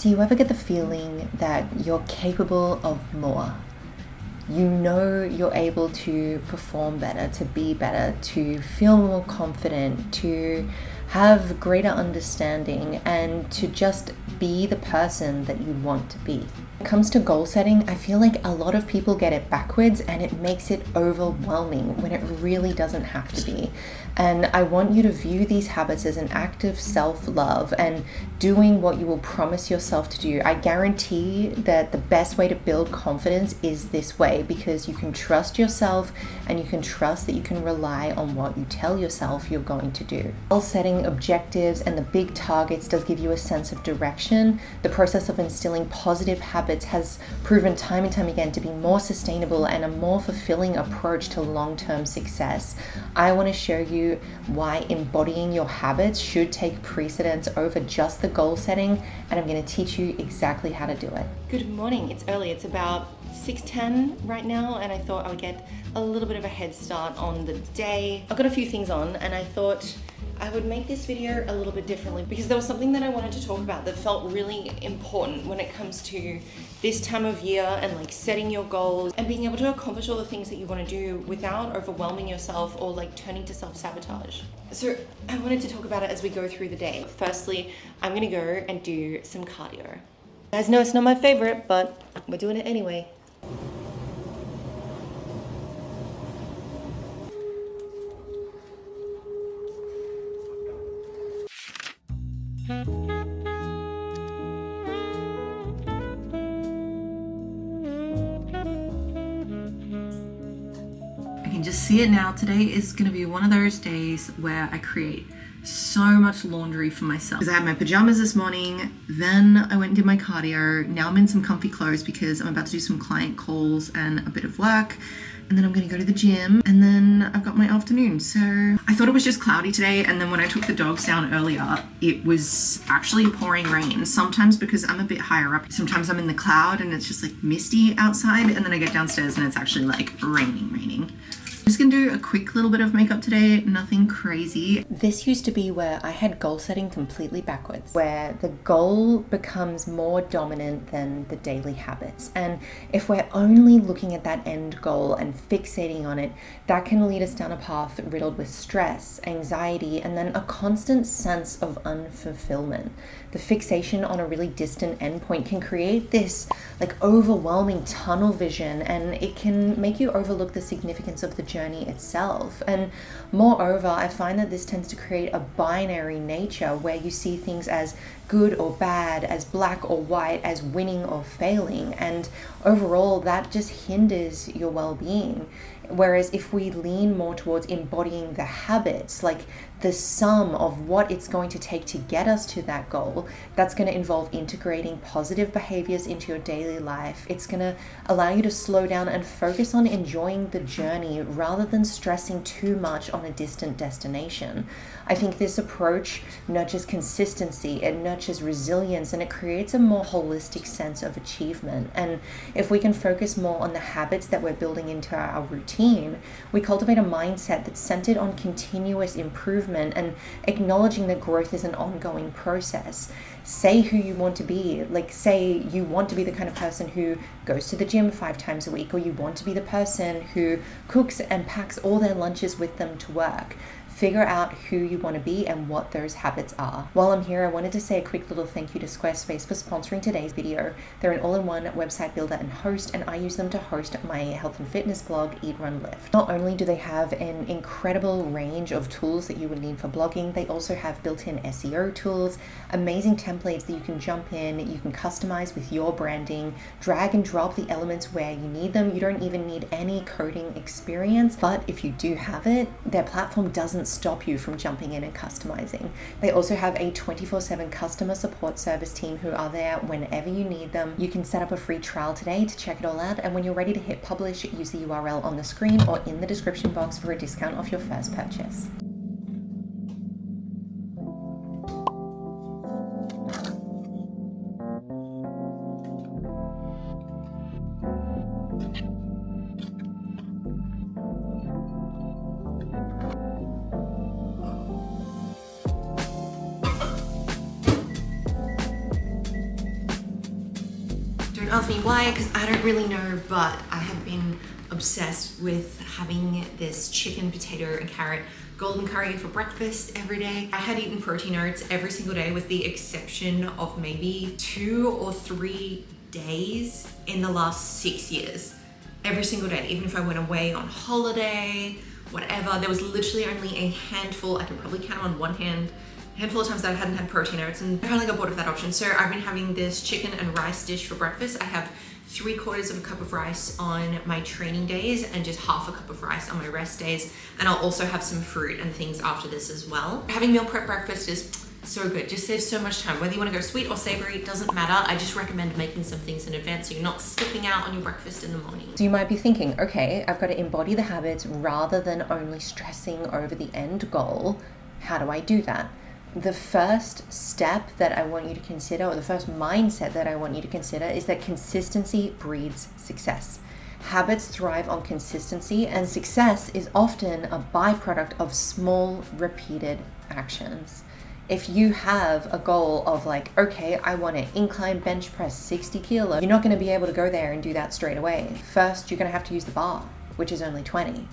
Do you ever get the feeling that you're capable of more? You know you're able to perform better, to be better, to feel more confident, to have greater understanding, and to just be the person that you want to be. When it comes to goal setting, I feel like a lot of people get it backwards and it makes it overwhelming when it really doesn't have to be. And I want you to view these habits as an act of self-love and doing what you will promise yourself to do. I guarantee that the best way to build confidence is this way, because you can trust yourself and you can trust that you can rely on what you tell yourself you're going to do. While setting objectives and the big targets does give you a sense of direction, the process of instilling positive habits has proven time and time again to be more sustainable and a more fulfilling approach to long-term success. I want to show you why embodying your habits should take precedence over just the goal setting, and I'm going to teach you exactly how to do it. Good morning. It's early. It's about 6:10 right now, and I thought I would get a little bit of a head start on the day. I've got a few things on, and I thought I would make this video a little bit differently because there was something that I wanted to talk about that felt really important when it comes to this time of year and like setting your goals and being able to accomplish all the things that you want to do without overwhelming yourself or like turning to self-sabotage. So I wanted to talk about it as we go through the day. Firstly, I'm gonna go and do some cardio. You guys know it's not my favorite, but we're doing it anyway. I can just see it now. Today is going to be one of those days where I create so much laundry for myself. Because I had my pajamas this morning, then I went and did my cardio. Now I'm in some comfy clothes because I'm about to do some client calls and a bit of work. And then I'm going to go to the gym, and then I've got my afternoon. So I thought it was just cloudy today, and then when I took the dogs down earlier, it was actually pouring rain. Sometimes because I'm a bit higher up, sometimes I'm in the cloud and it's just like misty outside, and then I get downstairs and it's actually like raining. I'm just gonna do a quick little bit of makeup today, nothing crazy. This used to be where I had goal setting completely backwards, where the goal becomes more dominant than the daily habits. And if we're only looking at that end goal and fixating on it, that can lead us down a path riddled with stress, anxiety, and then a constant sense of unfulfillment. The fixation on a really distant endpoint can create this like overwhelming tunnel vision, and it can make you overlook the significance of the journey itself. And moreover, I find that this tends to create a binary nature where you see things as good or bad, as black or white, as winning or failing, and overall that just hinders your well-being. Whereas if we lean more towards embodying the habits, like the sum of what it's going to take to get us to that goal, that's going to involve integrating positive behaviors into your daily life. It's going to allow you to slow down and focus on enjoying the journey rather than stressing too much on a distant destination. I think this approach nurtures consistency, it nurtures resilience, and it creates a more holistic sense of achievement. And if we can focus more on the habits that we're building into our routine, we cultivate a mindset that's centered on continuous improvement and acknowledging that growth is an ongoing process. Say who you want to be. Like, say you want to be the kind of person who goes to the gym 5 times a week, or you want to be the person who cooks and packs all their lunches with them to work. Figure out who you want to be and what those habits are. While I'm here, I wanted to say a quick little thank you to Squarespace for sponsoring today's video. They're an all-in-one website builder and host, and I use them to host my health and fitness blog, Eat, Run, Lift. Not only do they have an incredible range of tools that you would need for blogging, they also have built-in SEO tools, amazing templates that you can jump in, you can customize with your branding, drag and drop the elements where you need them. You don't even need any coding experience, but if you do have it, their platform doesn't stop you from jumping in and customizing. They also have a 24/7 customer support service team who are there whenever you need them. You can set up a free trial today to check it all out, and when you're ready to hit publish, use the URL on the screen or in the description box for a discount off your first purchase. ask me why, because I don't really know, but I have been obsessed with having this chicken, potato and carrot golden curry for breakfast every day. I had eaten protein oats every single day with the exception of maybe 2 or 3 days in the last 6 years. Every single day, even if I went away on holiday, whatever, there was literally only a handful, I could probably count on one hand, handful of times that I hadn't had protein oats, and I finally got bored of that option. So I've been having this chicken and rice dish for breakfast. I have 3/4 of a cup of rice on my training days and just half a cup of rice on my rest days. And I'll also have some fruit and things after this as well. Having meal prep breakfast is so good, just saves so much time. Whether you want to go sweet or savory, it doesn't matter. I just recommend making some things in advance so you're not skipping out on your breakfast in the morning. So you might be thinking, okay, I've got to embody the habits rather than only stressing over the end goal. How do I do that? The first step that I want you to consider, or the first mindset that I want you to consider, is that consistency breeds success. Habits thrive on consistency, and success is often a byproduct of small, repeated actions. If you have a goal of like, okay, I want to incline bench press 60 kilos, you're not going to be able to go there and do that straight away. First, you're going to have to use the bar, which is only 20.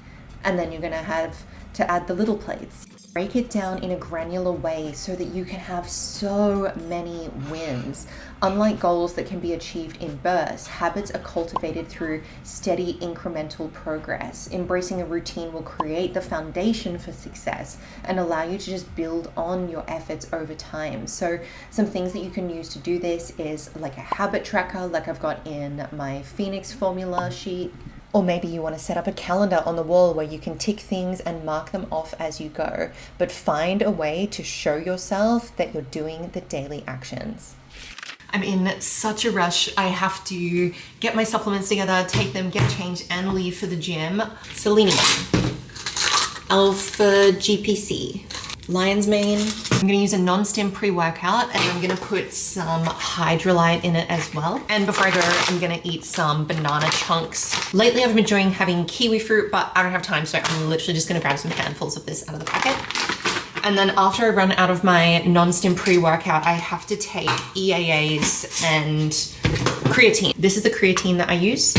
And then you're going to have to add the little plates. Break it down in a granular way so that you can have so many wins. Unlike goals that can be achieved in bursts, habits are cultivated through steady incremental progress. Embracing a routine will create the foundation for success and allow you to just build on your efforts over time. So some things that you can use to do this is like a habit tracker, like I've got in my Phoenix formula sheet. Or maybe you want to set up a calendar on the wall where you can tick things and mark them off as you go, but find a way to show yourself that you're doing the daily actions. I'm in such a rush. I have to get my supplements together, take them, get changed, and leave for the gym. Selenium, Alpha GPC, Lion's Mane. I'm gonna use a non-stim pre-workout, and I'm gonna put some Hydrolyte in it as well. And before I go, I'm gonna eat some banana chunks. Lately, I've been enjoying having kiwi fruit, but I don't have time, so I'm literally just gonna grab some handfuls of this out of the packet. And then after I run out of my non-stim pre-workout, I have to take EAAs and creatine. This is the creatine that I use.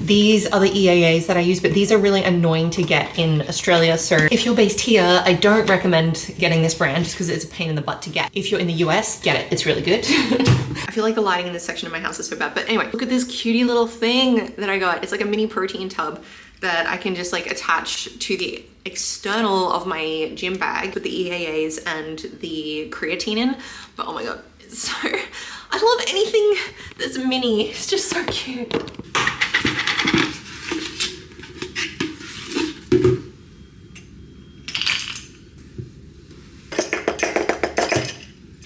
These are the EAAs that I use, but these are really annoying to get in Australia. So if you're based here, I don't recommend getting this brand just because it's a pain in the butt to get. If you're in the US, get it, it's really good. I feel like the lighting in this section of my house is so bad. But anyway, look at this cutie little thing that I got. It's like a mini protein tub that I can just like attach to the external of my gym bag with the EAAs and the creatine in. But oh my God, it's so, I love anything that's mini. It's just so cute.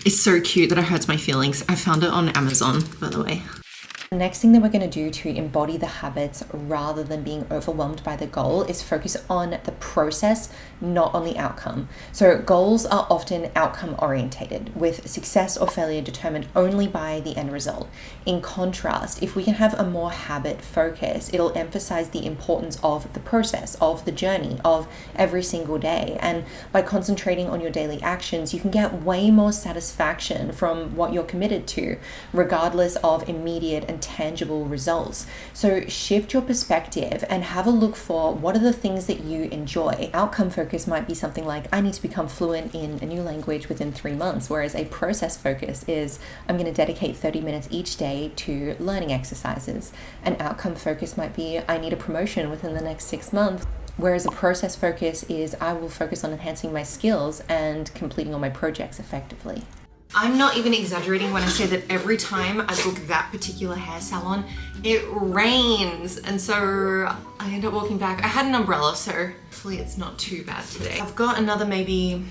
It's so cute that it hurts my feelings. I found it on Amazon, by the way. The next thing that we're going to do to embody the habits rather than being overwhelmed by the goal is focus on the process, not on the outcome. So goals are often outcome orientated, with success or failure determined only by the end result. In contrast, if we can have a more habit focus, it'll emphasize the importance of the process, of the journey, of every single day. And by concentrating on your daily actions, you can get way more satisfaction from what you're committed to, regardless of immediate and tangible results. So shift your perspective and have a look for what are the things that you enjoy. Outcome focus might be something like, I need to become fluent in a new language within 3 months, whereas a process focus is, I'm going to dedicate 30 minutes each day to learning exercises. An outcome focus might be, I need a promotion within the next 6 months. Whereas a process focus is, I will focus on enhancing my skills and completing all my projects effectively. I'm not even exaggerating when I say that every time I book that particular hair salon, it rains. And so I end up walking back. I had an umbrella, so hopefully it's not too bad today. I've got another maybe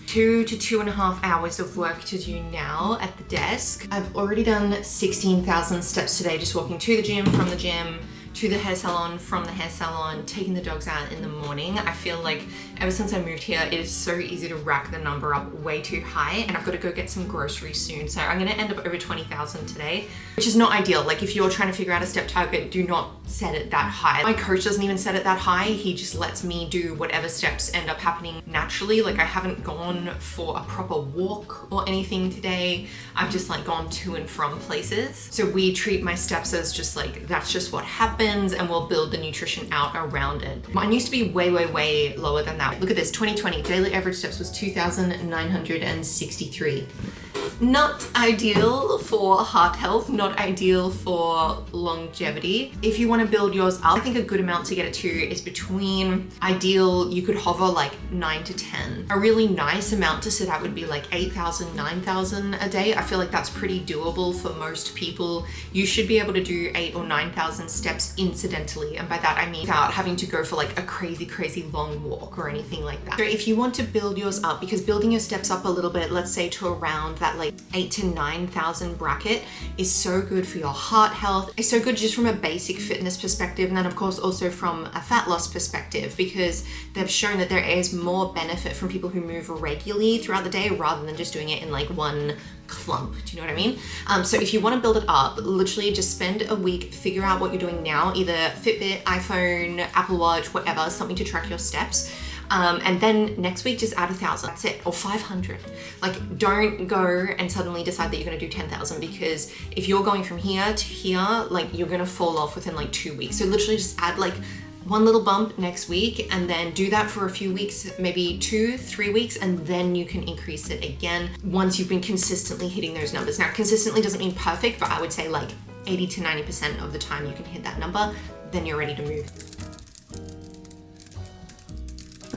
2 to 2.5 hours of work to do now at the desk. I've already done 16,000 steps today, just walking to the gym, from the gym, to the hair salon, from the hair salon, taking the dogs out in the morning. I feel like ever since I moved here, it is so easy to rack the number up way too high, and I've got to go get some groceries soon. So I'm gonna end up over 20,000 today, which is not ideal. Like if you're trying to figure out a step target, do not set it that high. My coach doesn't even set it that high. He just lets me do whatever steps end up happening naturally. Like I haven't gone for a proper walk or anything today. I've just like gone to and from places. So we treat my steps as just like, that's just what happens, and we'll build the nutrition out around it. Mine used to be way, way, way lower than that. Look at this, 2020, daily average steps was 2,963. Not ideal for heart health, not ideal for longevity. If you want to build yours up, I think a good amount to get it to is between ideal, you could hover like 9 to 10. A really nice amount to sit at would be like 8,000, 9,000 a day. I feel like that's pretty doable for most people. You should be able to do 8 or 9,000 steps incidentally. And by that, I mean without having to go for like a crazy, crazy long walk or anything like that. So if you want to build yours up, because building your steps up a little bit, let's say to around that like 8 to 9,000 bracket is so good for your heart health. It's so good just from a basic fitness perspective, and then of course also from a fat loss perspective, because they've shown that there is more benefit from people who move regularly throughout the day rather than just doing it in like one clump. Do you know what I mean? So if you want to build it up, literally just spend a week, figure out what you're doing now, either Fitbit, iPhone, Apple Watch, whatever, something to track your steps. And then next week, just add 1,000, that's it, or 500. Like don't go and suddenly decide that you're gonna do 10,000, because if you're going from here to here, like you're gonna fall off within like 2 weeks. So literally just add like one little bump next week, and then do that for a few weeks, maybe 2-3 weeks, and then you can increase it again once you've been consistently hitting those numbers. Now, consistently doesn't mean perfect, but I would say like 80 to 90% of the time you can hit that number, then you're ready to move.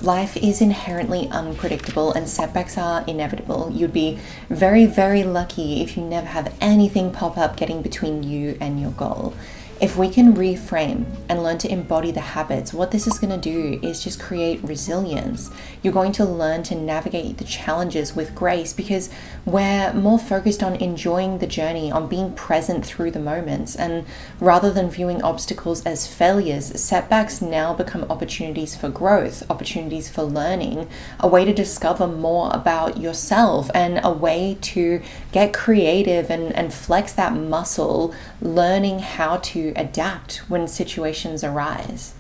Life is inherently unpredictable and setbacks are inevitable. You'd be very, very lucky if you never have anything pop up getting between you and your goal. If we can reframe and learn to embody the habits, what this is going to do is just create resilience. You're going to learn to navigate the challenges with grace, because we're more focused on enjoying the journey, on being present through the moments. And rather than viewing obstacles as failures, setbacks now become opportunities for growth, opportunities for learning, a way to discover more about yourself, and a way to get creative and flex that muscle, learning how to adapt when situations arise.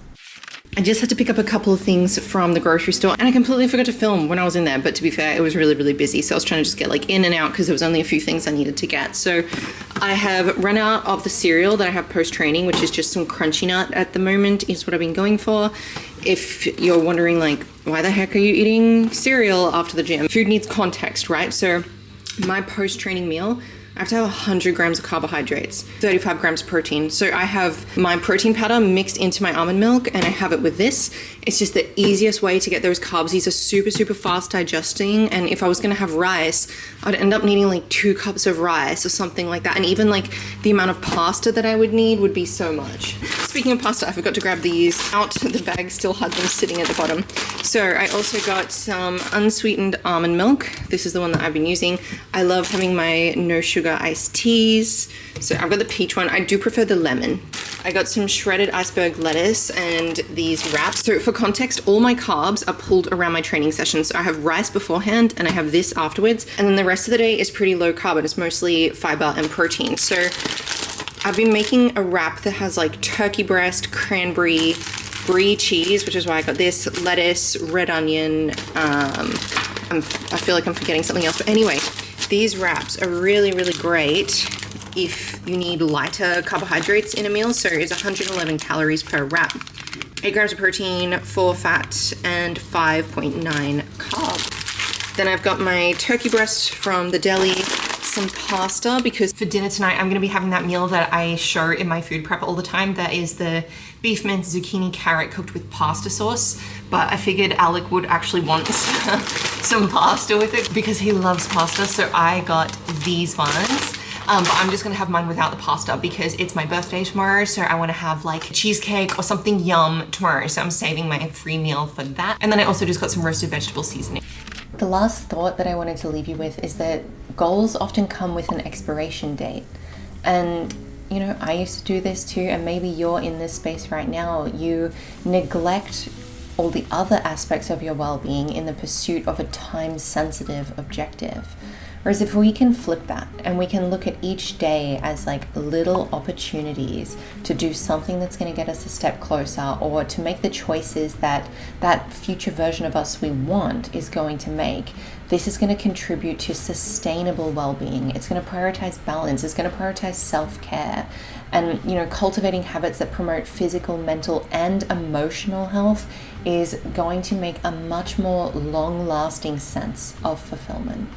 I just had to pick up a couple of things from the grocery store, and I completely forgot to film when I was in there, but to be fair, it was really, really busy. So I was trying to just get like in and out because there was only a few things I needed to get. So I have run out of the cereal that I have post-training, which is just some Crunchy Nut at the moment is what I've been going for. If you're wondering like, why the heck are you eating cereal after the gym? Food needs context, right? So my post-training meal, I have to have 100 grams of carbohydrates, 35 grams of protein. So I have my protein powder mixed into my almond milk, and I have it with this. It's just the easiest way to get those carbs. These are super, super fast digesting. And if I was gonna have rice, I'd end up needing like 2 cups of rice or something like that. And even like the amount of pasta that I would need would be so much. Speaking of pasta, I forgot to grab these out. The bag still had them sitting at the bottom. So I also got some unsweetened almond milk. This is the one that I've been using. I love having my no sugar iced teas. So I've got the peach one. I do prefer the lemon. I got some shredded iceberg lettuce and these wraps. So for context, all my carbs are pulled around my training session. So I have rice beforehand and I have this afterwards. And then the rest of the day is pretty low carb, and it's mostly fiber and protein. So I've been making a wrap that has like turkey breast, cranberry, brie cheese, which is why I got this, lettuce, red onion. I feel like I'm forgetting something else, but anyway, these wraps are really, really great if you need lighter carbohydrates in a meal. So it's 111 calories per wrap, 8 grams of protein, 4 fat, and 5.9 carb. Then I've got my turkey breast from the deli, some pasta, because for dinner tonight I'm gonna be having that meal that I show in my food prep all the time. That is the beef mince zucchini carrot cooked with pasta sauce. But I figured Alec would actually want some pasta with it because he loves pasta. So I got these ones. But I'm just gonna have mine without the pasta because it's my birthday tomorrow. So I wanna have like cheesecake or something yum tomorrow. So I'm saving my free meal for that. And then I also just got some roasted vegetable seasoning. The last thought that I wanted to leave you with is that goals often come with an expiration date. And you know, I used to do this too, and maybe you're in this space right now. You neglect all the other aspects of your well-being in the pursuit of a time-sensitive objective. Whereas if we can flip that and we can look at each day as like little opportunities to do something that's going to get us a step closer, or to make the choices that that future version of us we want is going to make, this is going to contribute to sustainable well-being. It's going to prioritize balance. It's going to prioritize self-care. And, you know, cultivating habits that promote physical, mental, and emotional health is going to make a much more long-lasting sense of fulfillment.